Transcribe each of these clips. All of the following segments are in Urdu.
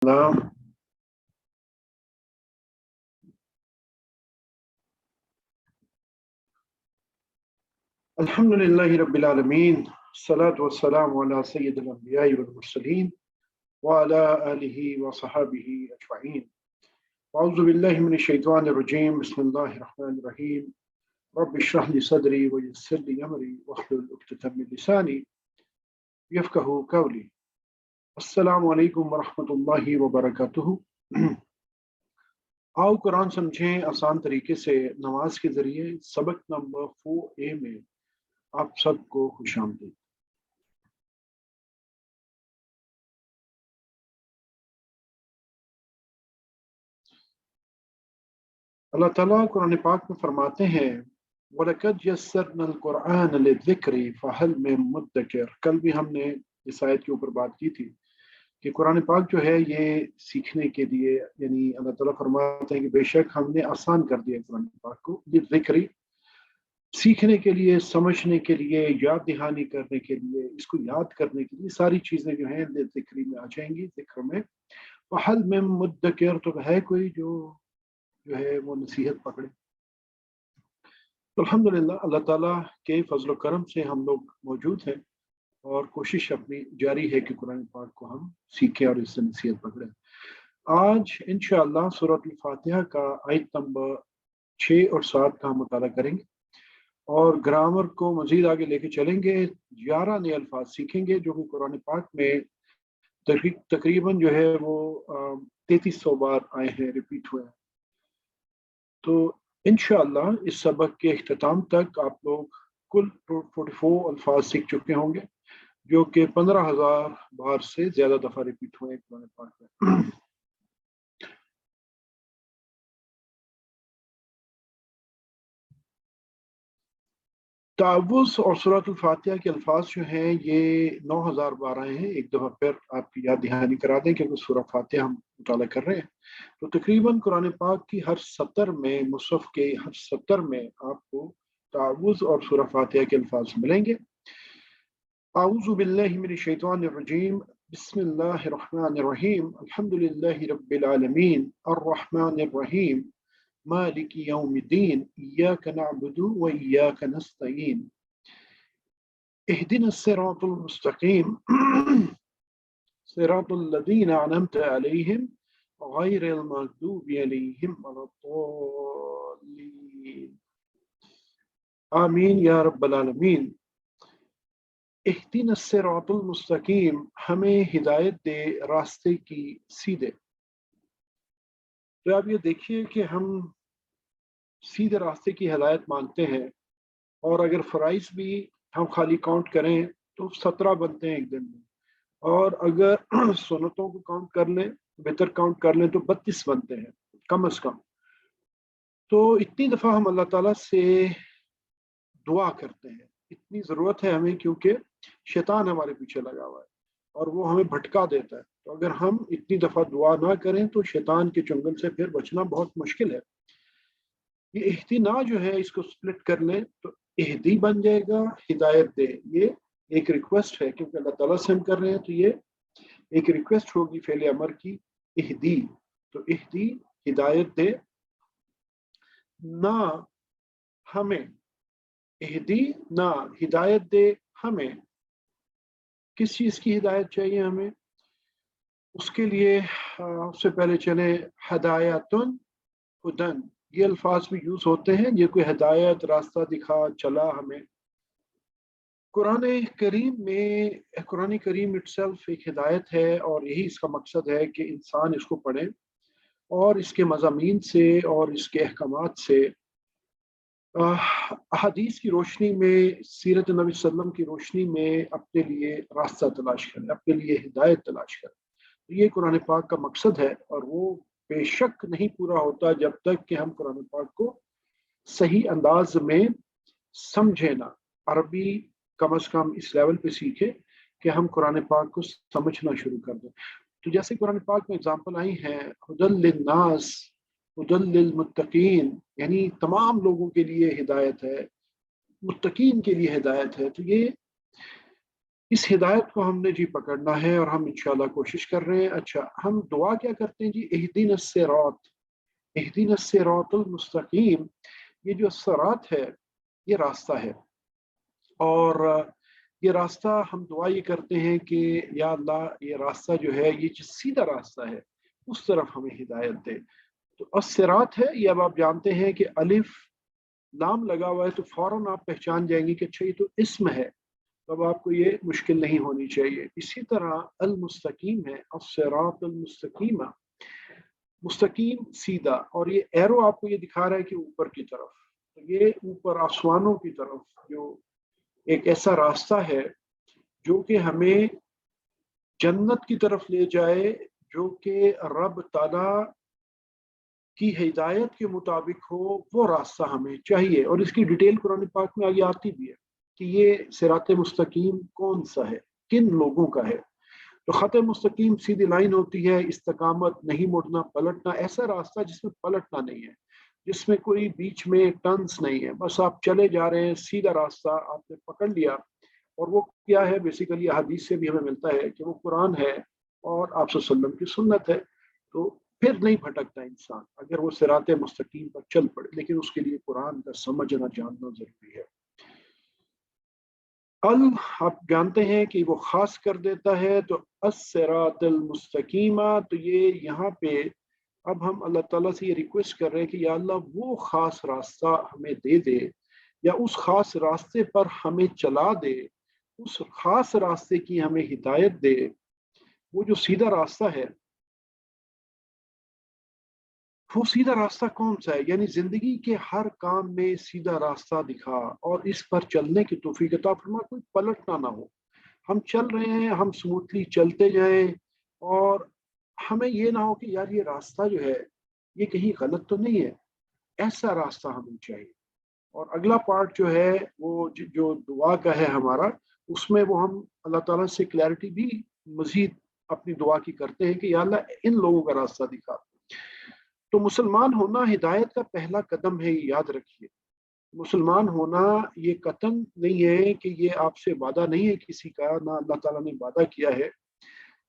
السلام الحمد لله رب العالمين الصلاة والسلام على سيد الأنبياء والمرسلين وعلى آله وصحابه أجمعين. أعوذ بالله من الشيطان الرجيم. بسم الله الرحمن الرحيم. رب اشرح لي صدري ويسر لي أمري واحلل عقدة من لساني يفقهوا قولي. السلام علیکم ورحمۃ اللہ وبرکاتہ. آؤ قرآن سمجھیں آسان طریقے سے نماز کے ذریعے سبق نمبر 4A میں آپ سب کو خوش آمدید. اللہ تعالیٰ قرآن پاک میں فرماتے ہیں وَلَقَدْ يَسَّرْنَا الْقُرْآنَ لِلذِّكْرِ فَهَلْ مِن مُدَّكِرٍ. کل بھی ہم نے اس آیت کے اوپر بات کی تھی کہ قرآن پاک جو ہے یہ سیکھنے کے لیے، یعنی اللہ تعالیٰ فرماتے ہیں کہ بے شک ہم نے آسان کر دیا قرآن پاک کو للذکر، سیکھنے کے لیے، سمجھنے کے لیے، یاد دہانی کرنے کے لیے، اس کو یاد کرنے کے لیے ساری چیزیں جو ہیں ذکری میں آ جائیں گی، ذکر میں. فَهَلْ مِن مُدَّكِرٍ، تو ہے کوئی جو ہے وہ نصیحت پکڑے. تو الحمدللہ اللہ تعالیٰ کے فضل و کرم سے ہم لوگ موجود ہیں اور کوشش اپنی جاری ہے کہ قرآن پاک کو ہم سیکھیں اور اس سے نصیحت پکڑیں. آج انشاءاللہ سورۃ الفاتحہ کا آیت نمبر 6 اور 7 کا ہم مطالعہ کریں گے اور گرامر کو مزید آگے لے کے چلیں گے. 11 نئے الفاظ سیکھیں گے جو کہ قرآن پاک میں تقریباً جو ہے وہ 3300 بار آئے ہیں، ریپیٹ ہوئے ہیں. تو انشاءاللہ اس سبق کے اختتام تک آپ لوگ کل 44 الفاظ سیکھ چکے ہوں گے جو کہ 15,000 بار سے زیادہ دفعہ ریپیٹ ہوئے ہیں قرآن پاک میں. تعوذ اور سورۃ الفاتحہ کے الفاظ جو ہیں یہ 9,000 بار آئے ہیں. ایک دفعہ پھر آپ کی یاد دہانی کرا دیں کیونکہ سورۃ فاتحہ ہم مطالعہ کر رہے ہیں. تو تقریباً قرآن پاک کی ہر سطر میں، مصحف کے ہر سطر میں آپ کو تعوذ اور سورۃ فاتحہ کے الفاظ ملیں گے. اعوذ باللہ من الشیطان الرجیم. بسم اللہ الرحمن الرحیم. الحمد للہ رب العالمین الرحمن الرحیم مالک یوم الدین ایاک نعبد و ایاک نستعین اہدنا الصراط المستقیم صراط الذین انعمت علیہم غیر المغضوب علیہم ولا الضالین آمین یا رب العالمین. اہدنا الصراط المستقیم، ہمیں ہدایت دے راستے کی سیدھے. تو آپ یہ دیکھیے کہ ہم سیدھے راستے کی ہدایت مانگتے ہیں اور اگر فرائض بھی ہم خالی کاؤنٹ کریں تو 17 بنتے ہیں ایک دن میں، اور اگر سنتوں کو کاؤنٹ کر لیں، بہتر کاؤنٹ کر لیں تو 32 بنتے ہیں کم از کم. تو اتنی دفعہ ہم اللہ تعالیٰ سے دعا کرتے ہیں، اتنی ضرورت ہے ہمیں کیونکہ شیطان ہمارے پیچھے لگا ہوا ہے اور وہ ہمیں بھٹکا دیتا ہے. تو اگر ہم اتنی دفعہ دعا نہ کریں تو شیطان کے چنگل سے پھر بچنا بہت مشکل ہے. یہ اہدنا جو ہے اس کو سپلٹ کر لیں تو اہدی بن جائے گا ہدایت دے. یہ ایک ریکویسٹ ہے کیونکہ اللہ تعالیٰ سے ہم کر رہے ہیں تو یہ ایک ریکویسٹ ہوگی فعل امر کی، اہدی. تو اہدی ہدایت دے، نہ ہمیں، اہدی نہ ہدایت دے ہمیں. کس چیز کی ہدایت چاہیے ہمیں؟ اس کے لیے سے پہلے چلے ہدایتن ہدن، یہ الفاظ بھی یوز ہوتے ہیں. یہ کوئی ہدایت، راستہ دکھا، چلا ہمیں. قرآن کریم اٹسیلف ایک ہدایت ہے اور یہی اس کا مقصد ہے کہ انسان اس کو پڑھے اور اس کے مضامین سے اور اس کے احکامات سے احادیث کی روشنی میں، سیرت نبی صلی اللہ علیہ وسلم کی روشنی میں اپنے لیے راستہ تلاش کرے، اپنے لیے ہدایت تلاش کرے. یہ قرآن پاک کا مقصد ہے اور وہ بے شک نہیں پورا ہوتا جب تک کہ ہم قرآن پاک کو صحیح انداز میں سمجھے نہ. عربی کم از کم اس لیول پہ سیکھے کہ ہم قرآن پاک کو سمجھنا شروع کر دیں. تو جیسے قرآن پاک میں اگزامپل آئی ہیں ہدی للناس، ہدی للمتقین، یعنی تمام لوگوں کے لیے ہدایت ہے، متقین کے لیے ہدایت ہے. تو یہ اس ہدایت کو ہم نے جی پکڑنا ہے اور ہم انشاءاللہ کوشش کر رہے ہیں۔ اچھا، ہم دعا کیا کرتے ہیں جی؟ اہدینا الصراط، اہدینا الصراط المستقیم۔ یہ جو صراط ہے یہ راستہ ہے، اور یہ راستہ ہم دعا یہ کرتے ہیں کہ یا اللہ یہ راستہ جو ہے یہ جو سیدھا راستہ ہے اس طرف ہمیں ہدایت دے۔ تو الصراط ہے یہ، اب آپ جانتے ہیں کہ الف لام لگا ہوا ہے تو فوراً آپ پہچان جائیں گے کہ اچھا یہ تو اسم ہے، تو اب آپ کو یہ مشکل نہیں ہونی چاہیے۔ اسی طرح المستقیم ہے، الصراط المستقیم، مستقیم سیدھا، اور یہ ایرو آپ کو یہ دکھا رہا ہے کہ اوپر کی طرف، تو یہ اوپر آسمانوں کی طرف جو ایک ایسا راستہ ہے جو کہ ہمیں جنت کی طرف لے جائے، جو کہ رب تعالی کی ہدایت کے مطابق ہو، وہ راستہ ہمیں چاہیے۔ اور اس کی ڈیٹیل قرآن پاک میں آگے آتی بھی ہے کہ یہ صراط مستقیم کون سا ہے، کن لوگوں کا ہے۔ تو خط مستقیم سیدھی لائن ہوتی ہے، استقامت، نہیں مڑنا پلٹنا، ایسا راستہ جس میں پلٹنا نہیں ہے، جس میں کوئی بیچ میں ٹرنس نہیں ہے، بس آپ چلے جا رہے ہیں سیدھا راستہ آپ نے پکڑ لیا۔ اور وہ کیا ہے؟ بیسیکلی حدیث سے بھی ہمیں ملتا ہے کہ وہ قرآن ہے اور آپ صلی اللہ علیہ وسلم کی سنت ہے، تو پھر نہیں بھٹکتا انسان اگر وہ صراط مستقیم پر چل پڑے، لیکن اس کے لیے قرآن کا سمجھنا جاننا ضروری ہے۔ آپ جانتے ہیں کہ وہ خاص کر دیتا ہے، تو الصراط المستقیمہ، تو یہ یہاں پہ اب ہم اللہ تعالیٰ سے یہ ریکویسٹ کر رہے ہیں کہ یا اللہ وہ خاص راستہ ہمیں دے دے، یا اس خاص راستے پر ہمیں چلا دے، اس خاص راستے کی ہمیں ہدایت دے۔ وہ جو سیدھا راستہ ہے، وہ سیدھا راستہ کون سا ہے؟ یعنی زندگی کے ہر کام میں سیدھا راستہ دکھا اور اس پر چلنے کی توفیق عطا فرما، کوئی پلٹنا نہ ہو۔ ہم چل رہے ہیں، ہم سموتھلی چلتے جائیں، اور ہمیں یہ نہ ہو کہ یار یہ راستہ جو ہے یہ کہیں غلط تو نہیں ہے، ایسا راستہ ہمیں چاہیے۔ اور اگلا پارٹ جو ہے وہ جو دعا کا ہے ہمارا، اس میں وہ ہم اللہ تعالیٰ سے کلیئرٹی بھی مزید اپنی دعا کی کرتے ہیں کہ یا اللہ ان لوگوں کا راستہ دکھا۔ تو مسلمان ہونا ہدایت کا پہلا قدم ہے، یہ یاد رکھیے۔ مسلمان ہونا یہ قطعاً نہیں ہے کہ یہ آپ سے وعدہ نہیں ہے کسی کا، نہ اللہ تعالیٰ نے وعدہ کیا ہے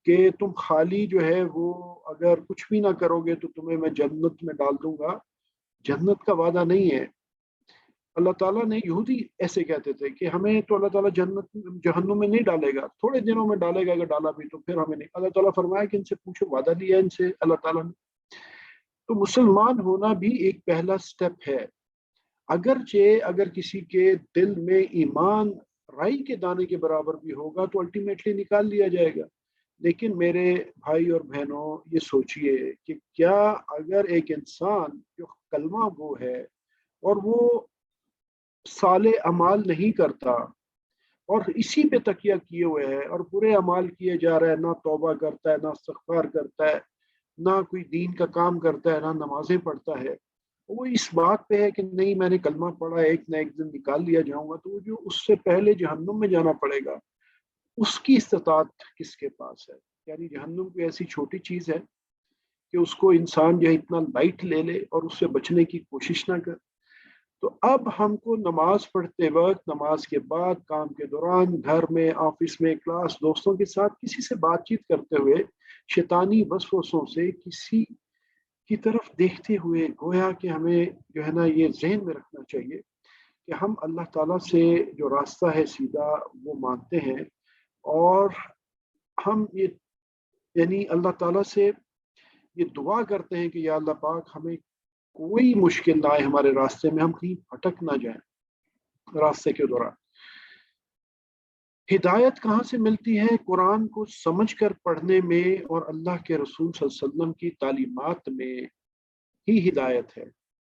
کہ تم خالی جو ہے وہ اگر کچھ بھی نہ کرو گے تو تمہیں میں جنت میں ڈال دوں گا۔ جنت کا وعدہ نہیں ہے۔ اللہ تعالیٰ نے، یہودی ایسے کہتے تھے کہ ہمیں تو اللہ تعالیٰ جنت جہنم میں نہیں ڈالے گا، تھوڑے دنوں میں ڈالے گا، اگر ڈالا بھی تو پھر ہمیں نہیں۔ اللہ تعالیٰ فرمایا کہ ان سے پوچھو، وعدہ لیا ان سے اللہ تعالیٰ نے۔ تو مسلمان ہونا بھی ایک پہلا سٹیپ ہے، اگر کسی کے دل میں ایمان رائی کے دانے کے برابر بھی ہوگا تو الٹیمیٹلی نکال لیا جائے گا۔ لیکن میرے بھائی اور بہنوں، یہ سوچئے کہ کیا اگر ایک انسان جو کلمہ گو ہے اور وہ صالح اعمال نہیں کرتا اور اسی پہ تکیہ کیے ہوئے ہے اور برے اعمال کیے جا رہا ہے، نہ توبہ کرتا ہے، نہ استغفار کرتا ہے، نہ کوئی دین کا کام کرتا ہے، نہ نمازیں پڑھتا ہے، وہ اس بات پہ ہے کہ نہیں میں نے کلمہ پڑھا، ایک نہ ایک دن نکال لیا جاؤں گا، تو وہ جو اس سے پہلے جہنم میں جانا پڑے گا، اس کی استطاعت کس کے پاس ہے؟ یعنی جہنم کوئی ایسی چھوٹی چیز ہے کہ اس کو انسان جو ہے اتنا لائٹ لے لے اور اس سے بچنے کی کوشش نہ کر۔ تو اب ہم کو نماز پڑھتے وقت، نماز کے بعد، کام کے دوران، گھر میں، آفس میں، کلاس، دوستوں کے ساتھ کسی سے بات چیت کرتے ہوئے شیطانی وسوسوں سے کسی کی طرف دیکھتے ہوئے گویا کہ ہمیں جو ہے نا یہ ذہن میں رکھنا چاہیے کہ ہم اللہ تعالیٰ سے جو راستہ ہے سیدھا وہ مانتے ہیں، اور ہم یہ یعنی اللہ تعالیٰ سے یہ دعا کرتے ہیں کہ یا اللہ پاک ہمیں کوئی مشکل نہ آئے ہمارے راستے میں، ہم کہیں بھٹک نہ جائیں راستے کے دوران۔ ہدایت کہاں سے ملتی ہے؟ قرآن کو سمجھ کر پڑھنے میں اور اللہ کے رسول صلی اللہ علیہ وسلم کی تعلیمات میں ہی ہدایت ہے۔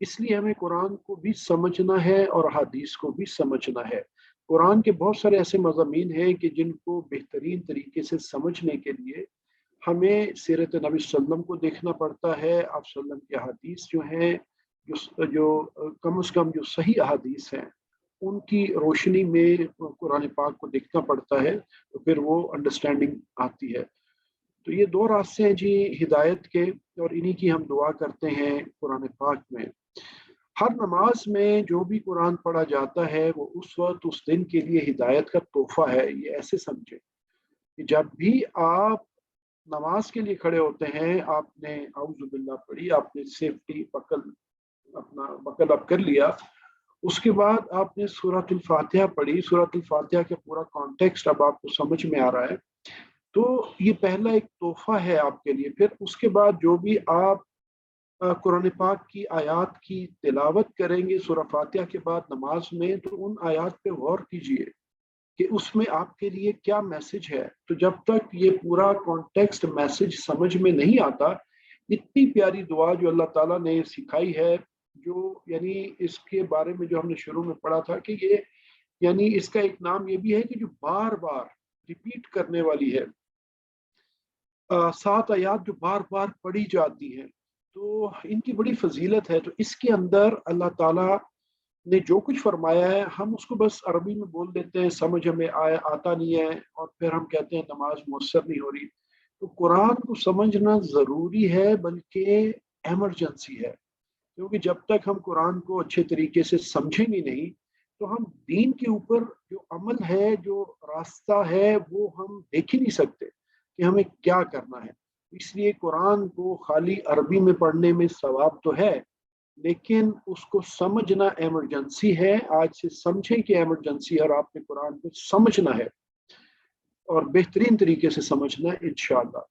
اس لیے ہمیں قرآن کو بھی سمجھنا ہے اور حدیث کو بھی سمجھنا ہے۔ قرآن کے بہت سارے ایسے مضامین ہیں کہ جن کو بہترین طریقے سے سمجھنے کے لیے ہمیں سیرت نبی صلی اللہ علیہ وسلم کو دیکھنا پڑتا ہے، آپ صلی اللہ علیہ وسلم کی احادیث جو ہیں، جو کم از کم جو صحیح احادیث ہیں ان کی روشنی میں قرآن پاک کو دیکھنا پڑتا ہے، تو پھر وہ انڈرسٹینڈنگ آتی ہے۔ تو یہ دو راستے ہیں جی ہدایت کے، اور انہی کی ہم دعا کرتے ہیں قرآن پاک میں۔ ہر نماز میں جو بھی قرآن پڑھا جاتا ہے وہ اس وقت اس دن کے لیے ہدایت کا تحفہ ہے. یہ ایسے سمجھے کہ جب بھی آپ نماز کے لیے کھڑے ہوتے ہیں، آپ نے اعوذ باللہ پڑھی، آپ نے سیفٹی بکل اپ کر لیا، اس کے بعد آپ نے سورۃ الفاتحہ پڑھی. سورۃ الفاتحہ کا پورا کانٹیکسٹ اب آپ کو سمجھ میں آ رہا ہے، تو یہ پہلا ایک تحفہ ہے آپ کے لیے. پھر اس کے بعد جو بھی آپ قرآن پاک کی آیات کی تلاوت کریں گے سورہ فاتحہ کے بعد نماز میں، تو ان آیات پہ غور کیجئے کہ اس میں آپ کے لیے کیا میسج ہے. تو جب تک یہ پورا کانٹیکسٹ میسج سمجھ میں نہیں آتا، اتنی پیاری دعا جو اللہ تعالیٰ نے سکھائی ہے، جو یعنی اس کے بارے میں جو ہم نے شروع میں پڑھا تھا کہ یہ یعنی اس کا ایک نام یہ بھی ہے کہ جو بار بار ریپیٹ کرنے والی ہے. 7 آیات جو بار بار پڑھی جاتی ہیں، تو ان کی بڑی فضیلت ہے. تو اس کے اندر اللہ تعالیٰ نے جو کچھ فرمایا ہے، ہم اس کو بس عربی میں بول دیتے ہیں، سمجھ ہمیں آتا نہیں ہے، اور پھر ہم کہتے ہیں نماز مؤثر نہیں ہو رہی. تو قرآن کو سمجھنا ضروری ہے، بلکہ ایمرجنسی ہے، کیونکہ جب تک ہم قرآن کو اچھے طریقے سے سمجھیں گے نہیں، تو ہم دین کے اوپر جو عمل ہے، جو راستہ ہے، وہ ہم دیکھ ہی نہیں سکتے کہ ہمیں کیا کرنا ہے. اس لیے قرآن کو خالی عربی میں پڑھنے میں ثواب تو ہے، لیکن اس کو سمجھنا ایمرجنسی ہے. آج سے سمجھیں کہ ایمرجنسی ہے، اور آپ نے قرآن کو سمجھنا ہے اور بہترین طریقے سے سمجھنا ہے انشاءاللہ.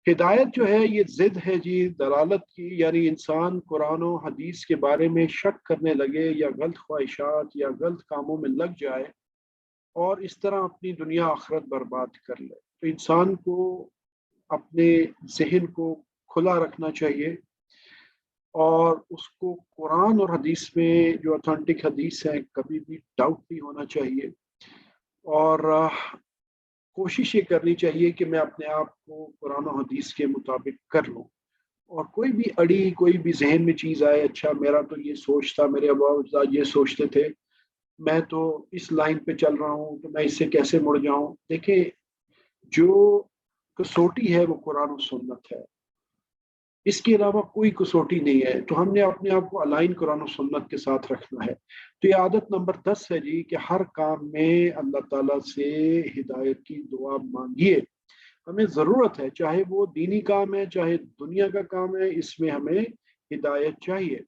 ہدایت جو ہے یہ ضد ہے جی دلالت کی، یعنی انسان قرآن و حدیث کے بارے میں شک کرنے لگے، یا غلط خواہشات یا غلط کاموں میں لگ جائے، اور اس طرح اپنی دنیا آخرت برباد کر لے. تو انسان کو اپنے ذہن کو کھلا رکھنا چاہیے، اور اس کو قرآن اور حدیث میں جو اتھینٹک حدیث ہے کبھی بھی ڈاؤٹ نہیں ہونا چاہیے. اور کوشش یہ کرنی چاہیے کہ میں اپنے آپ کو قرآن و حدیث کے مطابق کر لوں، اور کوئی بھی کوئی بھی ذہن میں چیز آئے، اچھا میرا تو یہ سوچ تھا، میرے ابا اجداد یہ سوچتے تھے، میں تو اس لائن پہ چل رہا ہوں، تو میں اس سے کیسے مڑ جاؤں. دیکھیں، جو کسوٹی ہے وہ قرآن و سنت ہے، اس کے علاوہ کوئی کسوٹی نہیں ہے. تو ہم نے اپنے آپ کو الائن قرآن و سنت کے ساتھ رکھنا ہے. تو یہ عادت نمبر 10 ہے جی کہ ہر کام میں اللہ تعالیٰ سے ہدایت کی دعا مانگیے. ہمیں ضرورت ہے، چاہے وہ دینی کام ہے چاہے دنیا کا کام ہے، اس میں ہمیں ہدایت چاہیے.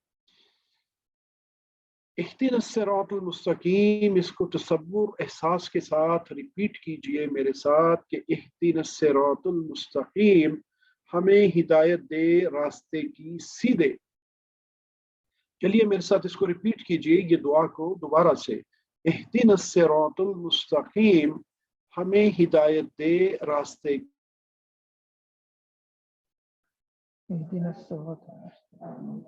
اہدنا الصراط المستقیم، اس کو تصور احساس کے ساتھ ریپیٹ کیجئے میرے ساتھ کہ اہدنا الصراط المستقیم، ہمیں ہدایت دے راستے کی سیدھے. چلیے میرے ساتھ اس کو ریپیٹ کیجئے، یہ دعا کو دوبارہ سے. اہدنا الصراط المستقیم، ہمیں ہدایت دے راستے اهدنا الصراط المستقيم.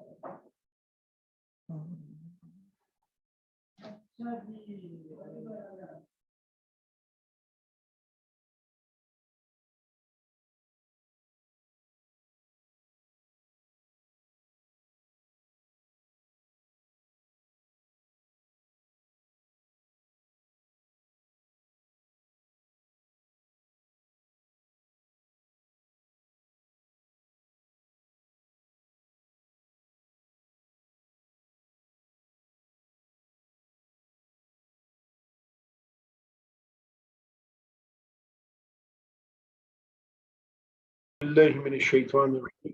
اللہ من الشیطان الرجیم.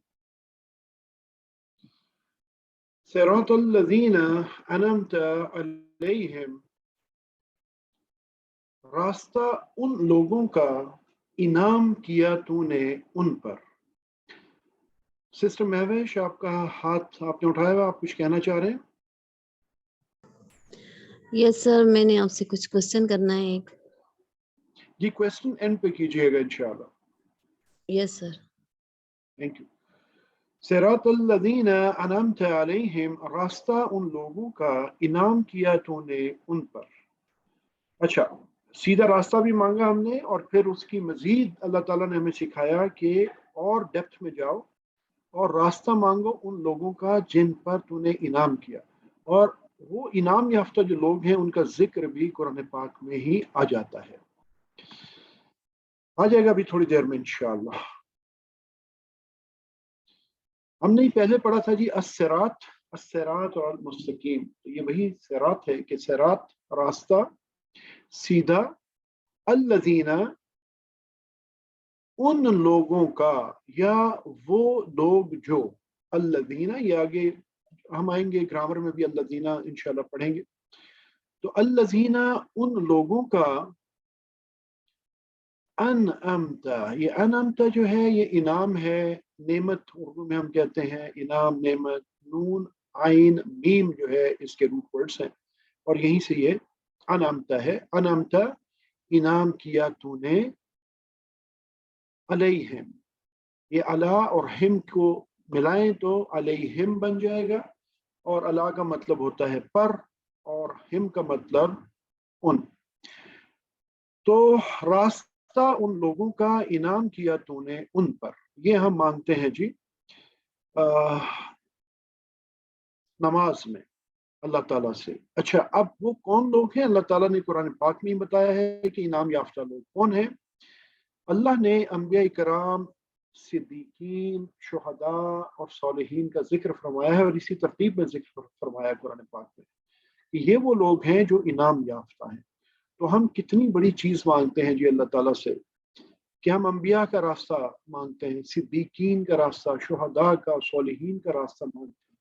صراط الذین انعمت علیہم، راستہ ان لوگوں کا انعام کیا تو نے ان پر. سسٹر مہوش، آپ کا ہاتھ آپ نے اٹھایا ہوا، آپ کچھ کہنا چاہ رہے ہیں؟ یس سر، میں نے آپ سے کچھ کوشچن کرنا ہے ایک. جی کوشچن اینڈ پہ کیجیے گا انشاءاللہ. Yes sir. Thank you. صراط الذین انعمت علیہم، راستہ ان لوگوں کا انعام کیا تو نے ان پر. اچھا، سیدھا راستہ بھی مانگا ہم نے، اور پھر اس کی مزید اللہ تعالیٰ نے ہمیں سکھایا کہ اور ڈیپتھ میں جاؤ اور راستہ مانگو ان لوگوں کا جن پر تو نے انعام کیا. اور وہ انعام یافتہ جو لوگ ہیں ان کا ذکر بھی قرآن پاک میں ہی آ جاتا ہے، آ جائے گا ابھی تھوڑی دیر میں انشاءاللہ. ہم نے پہلے پڑھا تھا جی الصراط، الصراط اور المستقیم، تو یہ وہی صراط ہے کہ صراط راستہ سیدھا، الذین ان لوگوں کا، یا وہ لوگ جو، الذین یہ آگے ہم آئیں گے گرامر میں بھی الذین انشاءاللہ پڑھیں گے، تو الذین ان لوگوں کا، انعمتا، یہ انعمتا جو ہے یہ انعام ہے، نعمت اردو میں ہم کہتے ہیں انعام، نعمت، نون عین میم جو ہے اس کے روٹ ورڈز ہیں، اور یہیں سے یہ انعمتا ہے، انعمتا انعام کیا تو نے، علیہم، یہ علا اور ہم کو ملائیں تو علیہم بن جائے گا، اور علا کا مطلب ہوتا ہے پر، اور ہم کا مطلب ان، تو راستہ ان لوگوں کا انعام کیا تو نے ان پر، یہ ہم مانگتے ہیں جی نماز میں اللہ تعالیٰ سے۔ اچھا، اب وہ کون لوگ ہیں؟ اللہ تعالیٰ نے قرآن پاک میں بتایا ہے کہ انعام یافتہ لوگ کون ہیں۔ اللہ نے انبیاء کرام، صدیقین، شہداء اور صالحین کا ذکر فرمایا ہے، اور اسی ترتیب میں ذکر فرمایا ہے قرآن پاک میں کہ یہ وہ لوگ ہیں جو انعام یافتہ ہیں۔ تو ہم کتنی بڑی چیز مانگتے ہیں جی اللہ تعالیٰ سے، کہ ہم انبیاء کا راستہ مانگتے ہیں، صدیقین کا راستہ، شہداء کا، صالحین کا راستہ مانگتے ہیں،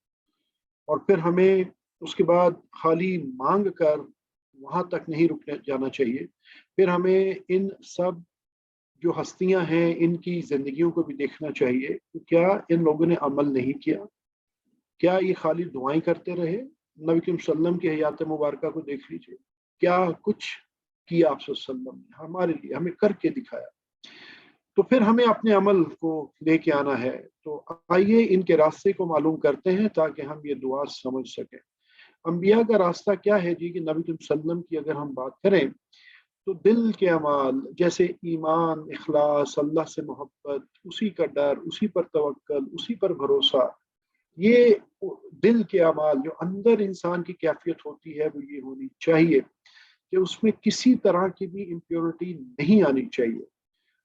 اور پھر ہمیں اس کے بعد خالی مانگ کر وہاں تک نہیں رکنے جانا چاہیے، پھر ہمیں ان سب جو ہستیاں ہیں ان کی زندگیوں کو بھی دیکھنا چاہیے کہ کیا ان لوگوں نے عمل نہیں کیا، کیا یہ خالی دعائیں کرتے رہے؟ نبی کریم صلی اللہ علیہ وسلم کی حیات مبارکہ کو دیکھ لیجیے، کیا کچھ کیا آپ صلی اللہ علیہ وسلم نے ہمارے لیے، ہمیں کر کے دکھایا، تو پھر ہمیں اپنے عمل کو لے کے آنا ہے۔ تو آئیے ان کے راستے کو معلوم کرتے ہیں تاکہ ہم یہ دعا سمجھ سکیں۔ انبیاء کا راستہ کیا ہے جی؟ کہ نبی کریم صلی اللہ علیہ وسلم کی اگر ہم بات کریں تو دل کے اعمال جیسے ایمان، اخلاص، اللہ سے محبت، اسی کا ڈر، اسی پر توکل، اسی پر بھروسہ، یہ دل کے اعمال جو اندر انسان کی کیفیت ہوتی ہے وہ یہ ہونی چاہیے کہ اس میں کسی طرح کی بھی امپیورٹی نہیں آنی چاہیے۔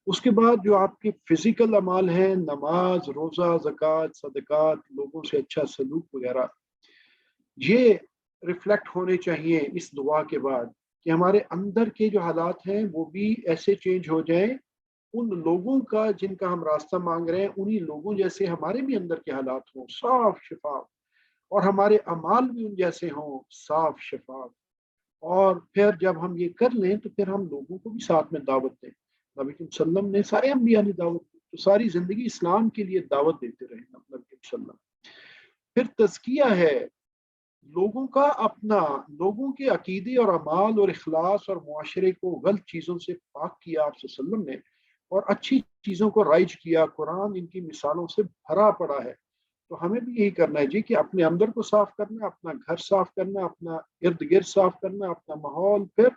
اس کے بعد جو آپ کے فزیکل اعمال ہیں، نماز، روزہ، زکوٰۃ، صدقات، لوگوں سے اچھا سلوک وغیرہ، یہ ریفلیکٹ ہونے چاہیے اس دعا کے بعد کہ ہمارے اندر کے جو حالات ہیں وہ بھی ایسے چینج ہو جائیں، ان لوگوں کا جن کا ہم راستہ مانگ رہے ہیں انہی لوگوں جیسے ہمارے بھی اندر کے حالات ہوں، صاف شفاف، اور ہمارے اعمال بھی ان جیسے ہوں، صاف شفاف، اور پھر جب ہم یہ کر لیں تو پھر ہم لوگوں کو بھی ساتھ میں دعوت دیں۔ نبی صلی اللہ علیہ وسلم نے، سارے انبیاء نے دعوت دی، تو ساری زندگی اسلام کے لیے دعوت دیتے رہے نبی صلی اللہ علیہ وسلم۔ پھر تزکیہ ہے لوگوں کا اپنا، لوگوں کے عقیدے اور اعمال اور اخلاص اور معاشرے کو غلط چیزوں سے پاک کیا آپ صلی اللہ علیہ وسلم نے، اور اچھی چیزوں کو رائج کیا۔ قرآن ان کی مثالوں سے بھرا پڑا ہے، تو ہمیں بھی یہی کرنا ہے جی کہ اپنے اندر کو صاف کرنا، اپنا گھر صاف کرنا، اپنا ارد گرد صاف کرنا، اپنا ماحول، پھر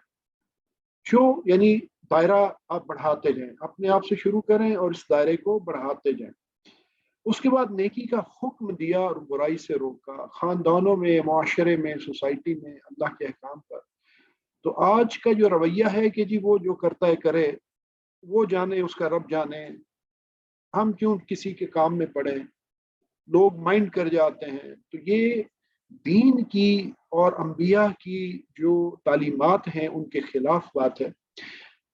جو یعنی دائرہ آپ بڑھاتے جائیں، اپنے آپ سے شروع کریں اور اس دائرے کو بڑھاتے جائیں۔ اس کے بعد نیکی کا حکم دیا اور برائی سے روکا، خاندانوں میں، معاشرے میں، سوسائٹی میں اللہ کے احکام پر۔ تو آج کا جو رویہ ہے کہ جی وہ جو کرتا ہے کرے، وہ جانے، اس کا رب جانے، ہم کیوں کسی کے کام میں پڑیں، لوگ مائنڈ کر جاتے ہیں، تو یہ دین کی اور انبیاء کی جو تعلیمات ہیں ان کے خلاف بات ہے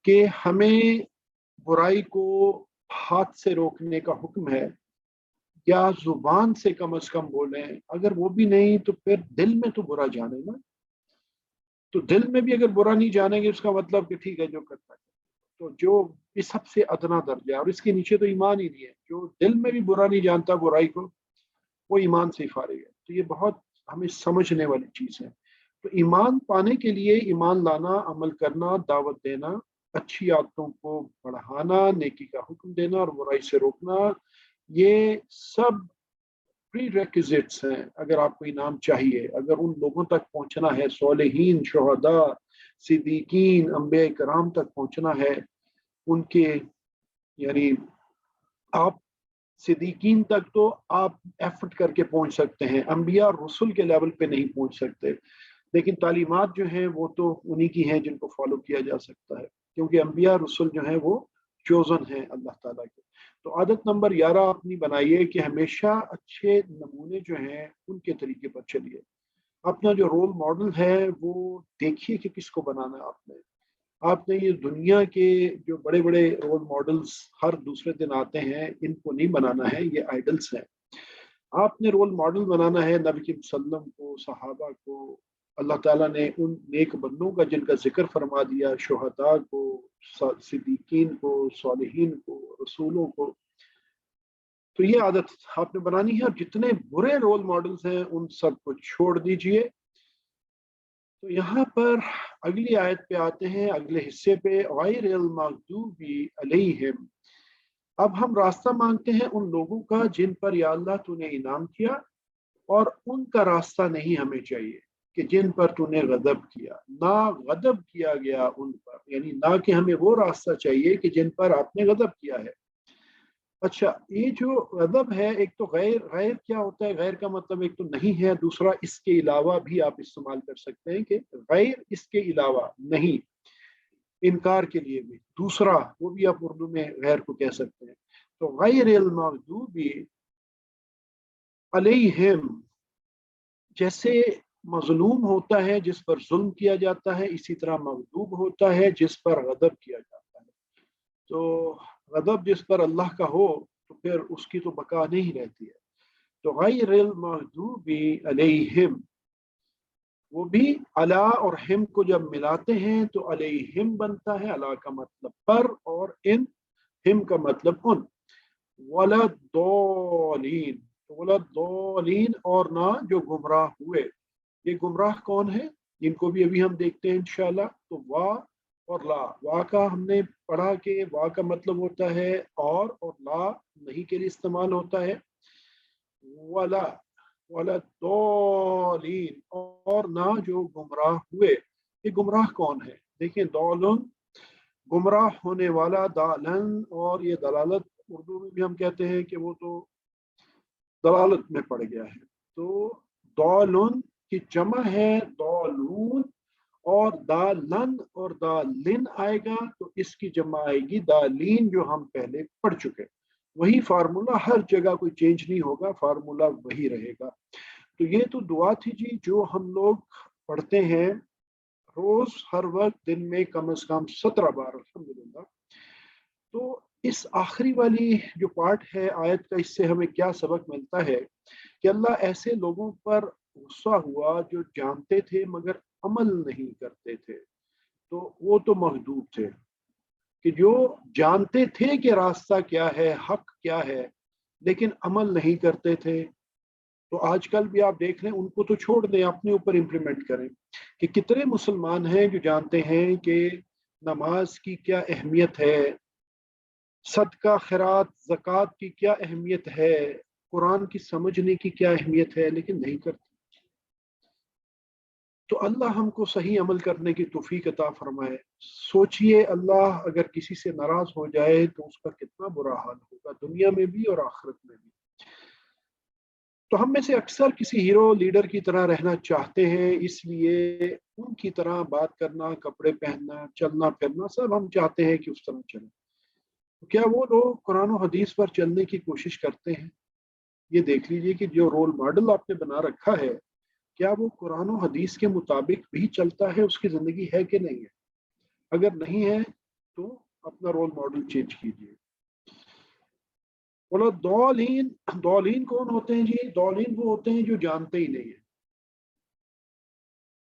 کہ ہمیں برائی کو ہاتھ سے روکنے کا حکم ہے، یا زبان سے کم از کم بولیں، اگر وہ بھی نہیں تو پھر دل میں تو برا جانے نا، تو دل میں بھی اگر برا نہیں جانیں گے اس کا مطلب کہ ٹھیک ہے جو کرتا ہے، تو جو اس سب سے ادنا درجہ ہے، اور اس کے نیچے تو ایمان ہی نہیں ہے، جو دل میں بھی برا نہیں جانتا برائی کو، وہ ایمان سے ہی فارغ ہے۔ تو یہ بہت ہمیں سمجھنے والی چیز ہے۔ تو ایمان پانے کے لیے ایمان لانا، عمل کرنا، دعوت دینا، اچھی عادتوں کو بڑھانا، نیکی کا حکم دینا اور برائی سے روکنا، یہ سب پری ریکوزٹس ہیں اگر آپ کو انعام چاہیے، اگر ان لوگوں تک پہنچنا ہے، صالحین، شہداء، صدیقین، انبیاء کرام تک پہنچنا ہے، ان کے یعنی آپ صدیقین تک تو آپ ایفرٹ کر کے پہنچ سکتے ہیں، انبیاء اور رسول کے لیول پہ نہیں پہنچ سکتے، لیکن تعلیمات جو ہیں وہ تو انہی کی ہیں جن کو فالو کیا جا سکتا ہے، کیونکہ انبیاء رسول جو ہیں وہ چوزن ہیں اللہ تعالیٰ کے. تو عادت نمبر 11 اپنی بنائیے کہ ہمیشہ اچھے نمونے جو ہیں ان کے طریقے پر چلیے. اپنا جو رول ماڈل ہے وہ دیکھیے کہ کس کو بنانا ہے. آپ نے یہ دنیا کے جو بڑے بڑے رول ماڈلز ہر دوسرے دن آتے ہیں ان کو نہیں بنانا ہے، یہ آئیڈلز ہیں. آپ نے رول ماڈل بنانا ہے نبی کے وسلم کو، صحابہ کو. اللہ تعالیٰ نے ان نیک بندوں کا جن کا ذکر فرما دیا، شہداء کو، صدیقین کو، صالحین کو، رسولوں کو. تو یہ عادت آپ نے بنانی ہے، اور جتنے برے رول ماڈلز ہیں ان سب کو چھوڑ دیجئے. تو یہاں پر اگلی آیت پہ آتے ہیں، اگلے حصے پہ، غیر المغضوب علیہم. اب ہم راستہ مانگتے ہیں ان لوگوں کا جن پر یا اللہ تو نے انعام کیا، اور ان کا راستہ نہیں ہمیں چاہیے کہ جن پر تو نے غضب کیا. نہ غضب کیا گیا ان پر، یعنی نہ کہ ہمیں وہ راستہ چاہیے کہ جن پر آپ نے غضب کیا ہے. اچھا، یہ جو غضب ہے، ایک تو غیر کیا ہوتا ہے؟ غیر کا مطلب ایک تو نہیں ہے، دوسرا اس کے علاوہ بھی آپ استعمال کر سکتے ہیں کہ غیر اس کے علاوہ نہیں، انکار کے لیے بھی دوسرا، وہ بھی آپ اردو میں غیر کو کہہ سکتے ہیں. تو غیر المغضوب علیہم، جیسے مظلوم ہوتا ہے جس پر ظلم کیا جاتا ہے، اسی طرح مغضوب ہوتا ہے جس پر غضب کیا جاتا ہے. تو غضب جس پر اللہ کا ہو تو پھر اس کی تو بقا نہیں رہتی ہے. تو غیر المغضوب علیہم، وہ بھی علی اور ہم کو جب ملاتے ہیں تو علیہم بنتا ہے. علی کا مطلب پر، اور ان، ہم کا مطلب ان. ولا الضالین، ولا الضالین، اور نہ جو گمراہ ہوئے. یہ گمراہ کون ہے؟ جن کو بھی ابھی ہم دیکھتے ہیں انشاءاللہ. تو وا اور لا، وا کا ہم نے پڑھا کہ وا کا مطلب ہوتا ہے اور لا نہیں کے لیے استعمال ہوتا ہے. ولا الضالین، اور نہ جو گمراہ ہوئے. یہ گمراہ کون ہے؟ دیکھیں، ضالن گمراہ ہونے والا، دالن، اور یہ دلالت اردو میں بھی ہم کہتے ہیں کہ وہ تو دلالت میں پڑ گیا ہے. تو ضالن کی جمع ہے ضالون، اور دالن اور دالن آئے گا تو اس کی جمع آئے گی دالین، جو ہم پہلے پڑھ چکے. وہی فارمولا، ہر جگہ کوئی چینج نہیں ہوگا، فارمولا وہی رہے گا. تو یہ تو دعا تھی جی جو ہم لوگ پڑھتے ہیں روز، ہر وقت، دن میں کم از کم 17 بار الحمدللہ. تو اس آخری والی جو پارٹ ہے آیت کا، اس سے ہمیں کیا سبق ملتا ہے کہ اللہ ایسے لوگوں پر غصہ ہوا جو جانتے تھے مگر عمل نہیں کرتے تھے. تو وہ تو مغضوب تھے کہ جو جانتے تھے کہ راستہ کیا ہے، حق کیا ہے، لیکن عمل نہیں کرتے تھے. تو آج کل بھی آپ دیکھ رہے ہیں، ان کو تو چھوڑ دیں، اپنے اوپر امپلیمنٹ کریں کہ کتنے مسلمان ہیں جو جانتے ہیں کہ نماز کی کیا اہمیت ہے، صدقہ خیرات زکوٰۃ کی کیا اہمیت ہے، قرآن کی سمجھنے کی کیا اہمیت ہے، لیکن نہیں کرتے. تو اللہ ہم کو صحیح عمل کرنے کی توفیق عطا فرمائے. سوچئے اللہ اگر کسی سے ناراض ہو جائے تو اس کا کتنا برا حال ہوگا، دنیا میں بھی اور آخرت میں بھی. تو ہم میں سے اکثر کسی ہیرو لیڈر کی طرح رہنا چاہتے ہیں، اس لیے ان کی طرح بات کرنا، کپڑے پہننا، چلنا پھرنا، سب ہم چاہتے ہیں کہ اس طرح چلیں. کیا وہ لوگ قرآن و حدیث پر چلنے کی کوشش کرتے ہیں؟ یہ دیکھ لیجئے کہ جو رول ماڈل آپ نے بنا رکھا ہے، کیا وہ قرآن و حدیث کے مطابق بھی چلتا ہے؟ اس کی زندگی ہے کہ نہیں ہے؟ اگر نہیں ہے تو اپنا رول ماڈل چینج کیجیے. بولا ضالین، ضالین کون ہوتے ہیں جی؟ ضالین وہ ہوتے ہیں جو جانتے ہی نہیں ہیں،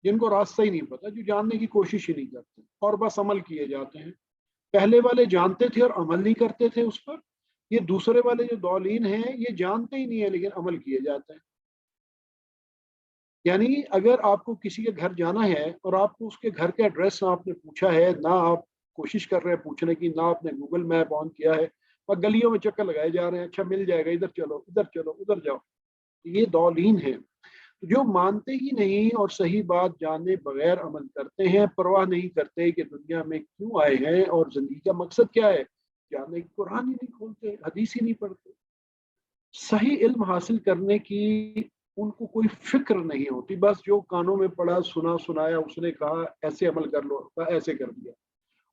جن کو راستہ ہی نہیں پتا، جو جاننے کی کوشش ہی نہیں کرتے اور بس عمل کیے جاتے ہیں. پہلے والے جانتے تھے اور عمل نہیں کرتے تھے اس پر. یہ دوسرے والے جو ضالین ہیں، یہ جانتے ہی نہیں ہیں لیکن عمل کیے جاتے ہیں. یعنی اگر آپ کو کسی کے گھر جانا ہے اور آپ کو اس کے گھر کا ایڈریس آپ نے پوچھا ہے، نہ آپ کوشش کر رہے ہیں پوچھنے کی، نہ آپ نے گوگل میپ آن کیا ہے، اور گلیوں میں چکر لگائے جا رہے ہیں، اچھا مل جائے گا، ادھر چلو ادھر چلو ادھر جاؤ. یہ ضالین ہیں جو مانتے ہی نہیں اور صحیح بات جانے بغیر عمل کرتے ہیں، پرواہ نہیں کرتے کہ دنیا میں کیوں آئے ہیں اور زندگی کا مقصد کیا ہے. جانے قرآن ہی نہیں کھولتے، حدیث ہی نہیں پڑھتے، صحیح علم حاصل کرنے کی ان کو کوئی فکر نہیں ہوتی. بس جو کانوں میں پڑا، سنا سنایا، اس نے کہا ایسے عمل کر لو، ایسے کر دیا.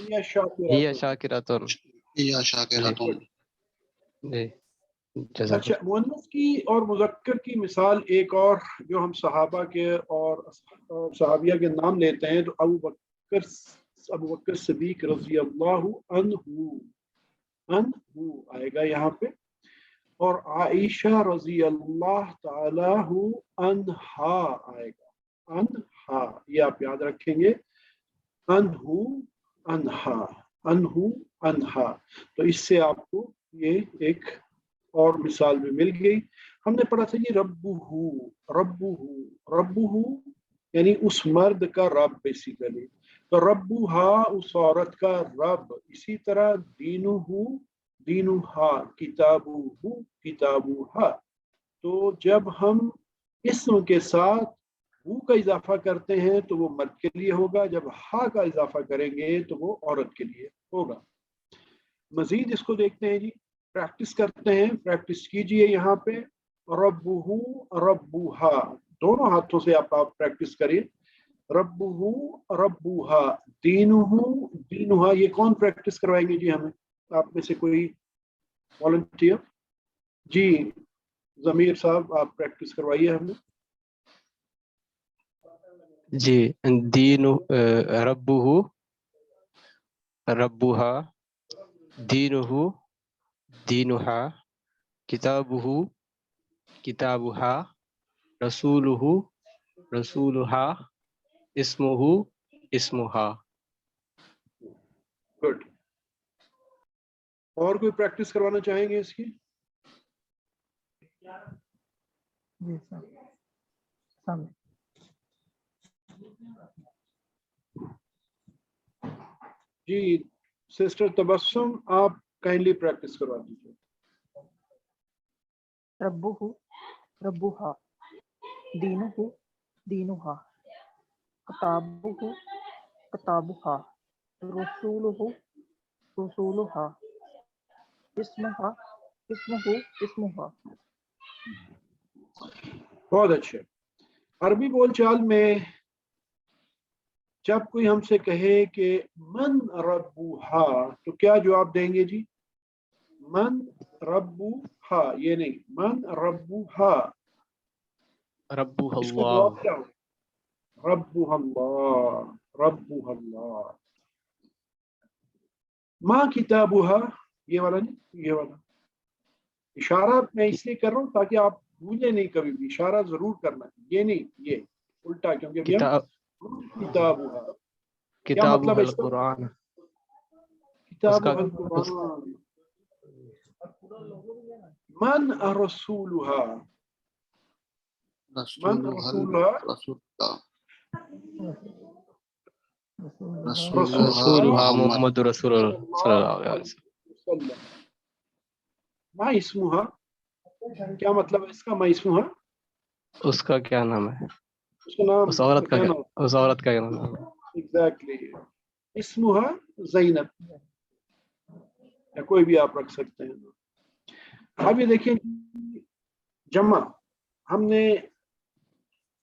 یا شاکراتن ہی شاکراتن یا شاکراتن. جی جزاک اچھا مؤنث کی اور مذکر کی مثال ایک اور جو ہم صحابہ کے اور صحابیہ کے نام لیتے ہیں تو ابو بکر صدیق رضی اللہ عنہ آئے گا یہاں پہ، اور عائشہ رضی اللہ تعالی عنہا آئے گا، عنہا یہ آپ یاد رکھیں گے، عنہ عنہا عنہ عنہا، تو اس سے آپ کو یہ ایک اور مثال بھی مل گئی۔ ہم نے پڑھا تھا یہ ربہ یعنی اس مرد کا رب بیسیکلی، تو ربہا اس عورت کا رب، اسی طرح دینہا کتابہا، تو جب ہم اسم کے ساتھ ہو کا اضافہ کرتے ہیں تو وہ مرد کے لیے ہوگا، جب ہا کا اضافہ کریں گے تو وہ عورت کے لیے ہوگا۔ مزید اس کو دیکھتے ہیں جی، پریکٹس کرتے ہیں، پریکٹس کیجئے یہاں پہ ربہ ربہا، دونوں ہاتھوں سے آپ پریکٹس کریں، ربہ ربہا، دینہ دینہا، یہ کون پریکٹس کروائیں گے جی ہمیں؟ آپ میں سے کوئی والنٹیئر؟ جی ضمیر صاحب آپ پریکٹس کروائیے ہمیں۔ جی دین ربہ ربہا دینہ دینہا کتابہ کتابہا رسولہ رسولہا اسمہ اسمہا۔ گڈ، اور کوئی پریکٹس کروانا چاہیں گے اس کی؟ جی سر سامنے جی سسٹر تبسم آپ کائنڈلی پریکٹس کروا دیجیے۔ ربہ ربہا دینہ دینہا کتابہ کتابہا رسولہ رسولہا اسمہا اسمہ اسمہا۔ بہت اچھے۔ عربی بول چال میں جب کوئی ہم سے کہے کہ من ربوہا تو کیا جواب دیں گے جی؟ من ربوہا، یہ نہیں، من ربوہا، ربہ اس کا اللہ جواب کیا ہوگا؟ ربوہ اللہ، ربوہ اللہ۔ ماں کتابوہا، یہ والا نہیں، یہ والا اشارہ میں اس لیے کر رہا ہوں تاکہ آپ بھولے نہیں کبھی بھی، اشارہ ضرور کرنا ہے، یہ نہیں یہ الٹا، کیونکہ ابھی ہم کتابوہا، کیا کتابہ مطلب ہے اس کا؟ القرآن، کتابوہا القرآن۔ من رسولہا، من رسولہا، رسولہا محمد رسول اللہ صلی اللہ علیہ وسلم۔ ما اسمہا، کیا مطلب ہے اس کا؟ ما اسمہا، اس کا کیا نام ہے؟ اس کا نام، اس عورت کا کیا نام؟ اس عورت کا کیا نام ہے؟ ایگزیکٹلی، اسمہا زینب، یا کوئی بھی آپ رکھ سکتے ہیں۔ اب یہ دیکھیں جمع، ہم نے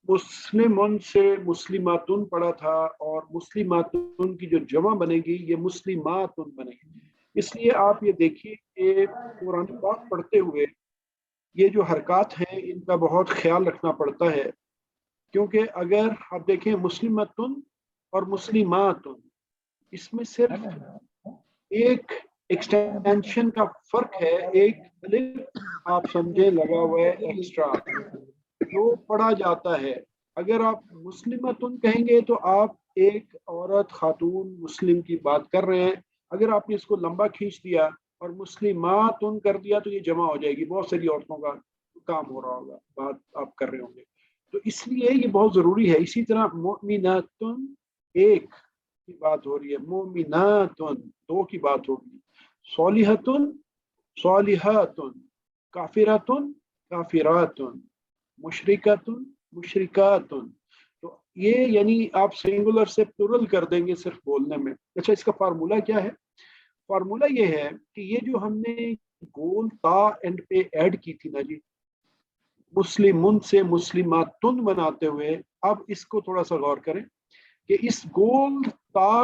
مسلمون سے مسلماتن پڑھا تھا، اور مسلماتن کی جو جمع بنے گی یہ مسلماتن بنے گی۔ اس لیے آپ یہ دیکھیے کہ قرآن پاک پڑھتے ہوئے یہ جو حرکات ہیں ان کا بہت خیال رکھنا پڑتا ہے، کیونکہ اگر آپ دیکھیں مسلماتن اور مسلماتن، اس میں صرف ایک ایکسٹینشن کا فرق ہے، ایک الف آپ سمجھے لگا ہوا ہے ایکسٹرا جو پڑھا جاتا ہے۔ اگر آپ مسلمتن کہیں گے تو آپ ایک عورت خاتون مسلم کی بات کر رہے ہیں، اگر آپ نے اس کو لمبا کھینچ دیا اور مسلماتن کر دیا تو یہ جمع ہو جائے گی، بہت ساری عورتوں کا کام ہو رہا ہوگا، بات آپ کر رہے ہوں گے، تو اس لیے یہ بہت ضروری ہے۔ اسی طرح مؤمناتن ایک کی بات ہو رہی ہے، مومناتن دو کی بات ہو رہی ہے، صالحتن صالحاتن، کافراتن کافراتن، مشرکاتن مشرکاتن، تو یہ یعنی آپ سنگولر سے پلورل کر دیں گے صرف بولنے میں۔ اچھا اس کا فارمولہ کیا ہے؟ فارمولہ یہ ہے کہ یہ جو ہم نے گول تا اینڈ پہ ایڈ کی تھی نا جی، مسلمن سے مسلماتن بناتے ہوئے، اب اس کو تھوڑا سا غور کریں کہ اس گول تا